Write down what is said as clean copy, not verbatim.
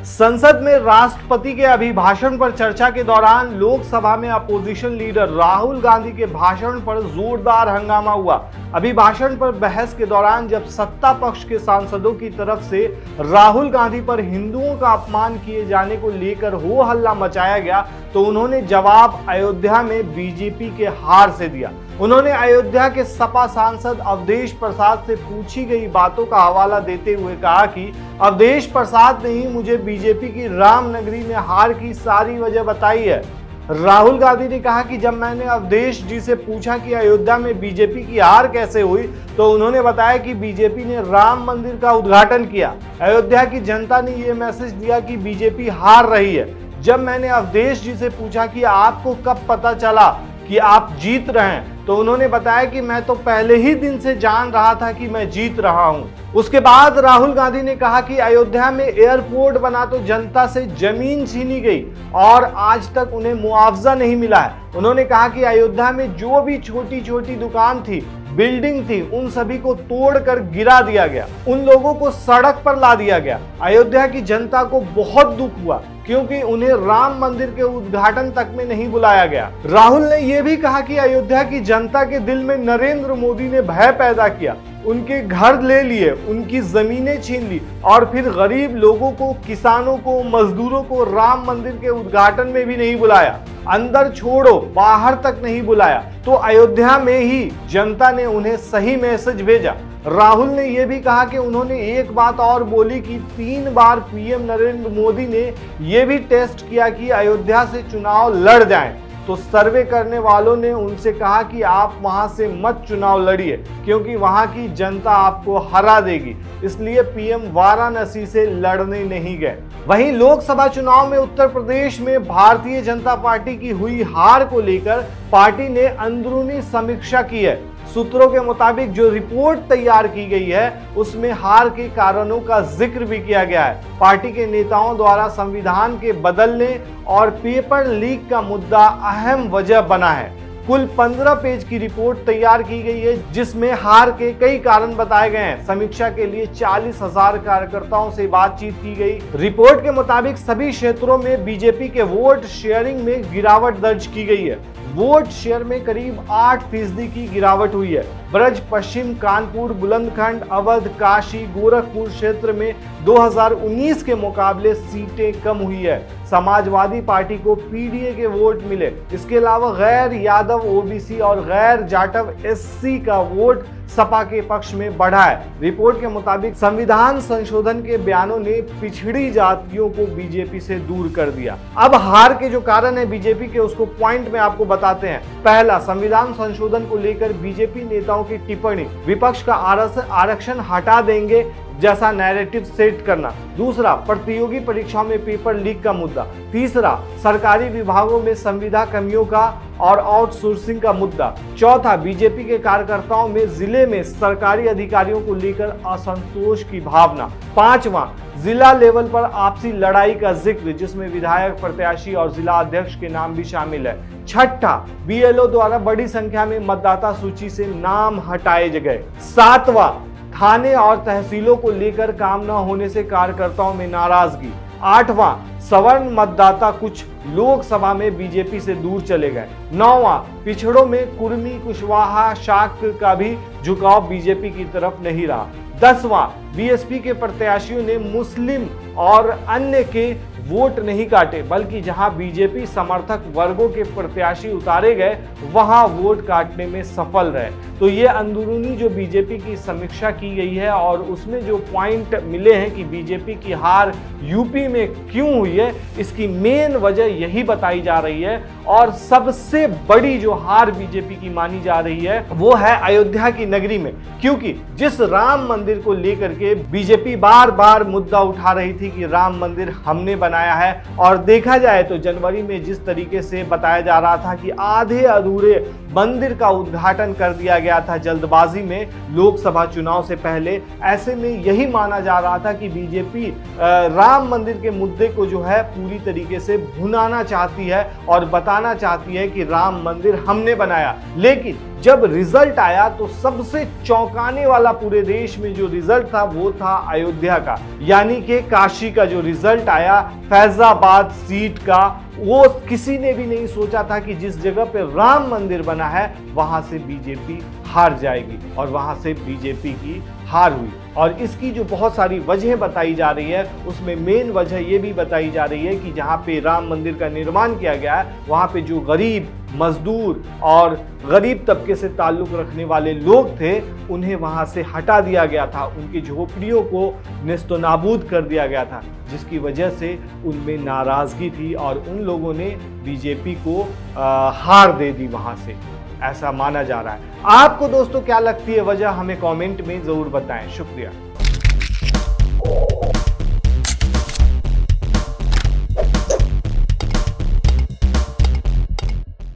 संसद में राष्ट्रपति के अभिभाषण पर चर्चा के दौरान लोकसभा में अपोजिशन लीडर राहुल गांधी के भाषण पर जोरदार हंगामा हुआ। अभिभाषण पर बहस के दौरान जब सत्ता पक्ष के सांसदों की तरफ से राहुल गांधी पर हिंदुओं का अपमान किए जाने को लेकर हो हल्ला मचाया गया तो उन्होंने जवाब अयोध्या में बीजेपी के हार से दिया। उन्होंने अयोध्या के सपा सांसद अवधेश प्रसाद से पूछी गई बातों का हवाला देते हुए कहा कि अवधेश प्रसाद ने ही मुझे बीजेपी की रामनगरी में हार की सारी वजह बताई है। राहुल गांधी ने कहा कि जब मैंने अवधेश जी से पूछा कि अयोध्या में बीजेपी की हार कैसे हुई तो उन्होंने बताया कि बीजेपी ने राम मंदिर का उद्घाटन किया। अयोध्या की जनता ने यह मैसेज दिया कि बीजेपी हार रही है। जब मैंने अवधेश जी से पूछा कि आपको कब पता चला कि आप जीत रहे हैं तो उन्होंने बताया कि मैं तो पहले ही दिन से जान रहा था कि मैं जीत रहा हूं। उसके बाद राहुल गांधी ने कहा कि अयोध्या में एयरपोर्ट बना तो जनता से जमीन छीनी गई और आज तक उन्हें मुआवजा नहीं मिला है। उन्होंने कहा कि अयोध्या में जो भी छोटी छोटी दुकान थी, बिल्डिंग थी, उन सभी को तोड़कर गिरा दिया गया, उन लोगों को सड़क पर ला दिया गया। अयोध्या की जनता को बहुत दुख हुआ क्योंकि उन्हें राम मंदिर के उद्घाटन तक में नहीं बुलाया गया। राहुल ने यह भी कहा कि अयोध्या की जनता के दिल में नरेंद्र मोदी ने भय पैदा किया, उनके घर ले लिए, उनकी जमीनें छीन ली और फिर गरीब लोगों को, किसानों को, मजदूरों को राम मंदिर के उद्घाटन में भी नहीं बुलाया। अंदर छोड़ो, बाहर तक नहीं बुलाया। तो अयोध्या में ही जनता ने उन्हें सही मैसेज भेजा। राहुल ने यह भी कहा कि उन्होंने एक बात और बोली कि 3 बार पीएम नरेंद्र मोदी ने यह भी टेस्ट किया कि अयोध्या से चुनाव लड़ जाएं। तो सर्वे करने वालों ने उनसे कहा कि आप वहां से मत चुनाव लड़िए क्योंकि वहां की जनता आपको हरा देगी, इसलिए पीएम वाराणसी से लड़ने नहीं गए। वहीं लोकसभा चुनाव में उत्तर प्रदेश में भारतीय जनता पार्टी की हुई हार को लेकर पार्टी ने अंदरूनी समीक्षा की है। सूत्रों के मुताबिक जो रिपोर्ट तैयार की गई है उसमें हार के कारणों का जिक्र भी किया गया है। पार्टी के नेताओं द्वारा संविधान के बदलने और पेपर लीक का मुद्दा अहम वजह बना है। कुल 15 पेज की रिपोर्ट तैयार की गई है जिसमें हार के कई कारण बताए गए हैं। समीक्षा के लिए 40,000 कार्यकर्ताओं से बातचीत की गई। रिपोर्ट के मुताबिक सभी क्षेत्रों में बीजेपी के वोट शेयरिंग में गिरावट दर्ज की गई है। वोट शेयर में करीब 8% की गिरावट हुई है। ब्रज, पश्चिम, कानपुर, बुलंदखंड, अवध, काशी, गोरखपुर क्षेत्र में 2019 के मुकाबले सीटें कम हुई है। समाजवादी पार्टी को पीडीए के वोट मिले। इसके अलावा गैर यादव ओबीसी और गैर जाटव एससी का वोट सपा के पक्ष में बढ़ा है। रिपोर्ट के मुताबिक संविधान संशोधन के बयानों ने पिछड़ी जातियों को बीजेपी से दूर कर दिया। अब हार के जो कारण है बीजेपी के उसको पॉइंट में आपको बताते हैं। पहला, संविधान संशोधन को लेकर बीजेपी नेताओं की टिप्पणी, विपक्ष का आरक्षण हटा देंगे जैसा नैरेटिव सेट करना। दूसरा, प्रतियोगी परीक्षाओं में पेपर लीक का मुद्दा। तीसरा, सरकारी विभागों में संविदा कमियों का और आउटसोर्सिंग का मुद्दा। चौथा, बीजेपी के कार्यकर्ताओं में जिले में सरकारी अधिकारियों को लेकर असंतोष की भावना। पांचवा, जिला लेवल पर आपसी लड़ाई का जिक्र जिसमें विधायक, प्रत्याशी और जिला अध्यक्ष के नाम भी शामिल है। छठा, बीएलओ द्वारा बड़ी संख्या में मतदाता सूची से नाम हटाए गए। सातवां, थाने और तहसीलों को लेकर काम न होने से कार्यकर्ताओं में नाराजगी। आठवां, सवर्ण मतदाता कुछ लोकसभा में बीजेपी से दूर चले गए। नौवां, पिछड़ों में कुर्मी, कुशवाहा, शाक्य का भी झुकाव बीजेपी की तरफ नहीं रहा। 10वां, बीएसपी के प्रत्याशियों ने मुस्लिम और अन्य के वोट नहीं काटे बल्कि जहां बीजेपी समर्थक वर्गों के प्रत्याशी उतारे गए वहां वोट काटने में सफल रहे। तो ये अंदरूनी जो बीजेपी की समीक्षा की गई है और उसमें जो पॉइंट मिले हैं कि बीजेपी की हार यूपी में क्यों हुई है, इसकी मेन वजह यही बताई जा रही है। और सबसे बड़ी जो हार बीजेपी की मानी जा रही है वो है अयोध्या की नगरी में, क्योंकि जिस राम मंदिर को लेकर के बीजेपी बार बार मुद्दा उठा रही थी कि राम मंदिर हमने बनाया है, और देखा जाए तो जनवरी में जिस तरीके से बताया जा रहा था कि आधे अधूरे मंदिर का उद्घाटन कर दिया गया था जल्दबाजी में लोकसभा चुनाव से पहले, ऐसे में यही माना जा रहा था कि बीजेपी राम मंदिर के मुद्दे को जो है पूरी तरीके से भुनाना चाहती है और बताना चाहती है कि राम मंदिर हमने बनाया। लेकिन जब रिजल्ट आया तो सबसे चौंकाने वाला पूरे देश में जो रिजल्ट था वो था अयोध्या का, यानी कि काशी का जो रिजल्ट आया फैजाबाद सीट का, वो किसी ने भी नहीं सोचा था कि जिस जगह पे राम मंदिर बना है वहां से बीजेपी हार जाएगी, और वहां से बीजेपी की हार हुई। और इसकी जो बहुत सारी वजह बताई जा रही है, उसमें मेन वजह ये भी बताई जा रही है कि जहां पे राम मंदिर का निर्माण किया गया है वहां पे जो गरीब, मजदूर और गरीब तबके से ताल्लुक रखने वाले लोग थे उन्हें वहां से हटा दिया गया था, उनकी झोपड़ियों को नेस्तनाबूद कर दिया गया था, जिसकी वजह से उनमें नाराजगी थी और उन लोगों ने बीजेपी को हार दे दी वहां से, ऐसा माना जा रहा है। आपको दोस्तों क्या लगती है वजह, हमें कमेंट में जरूर बताएं। शुक्रिया।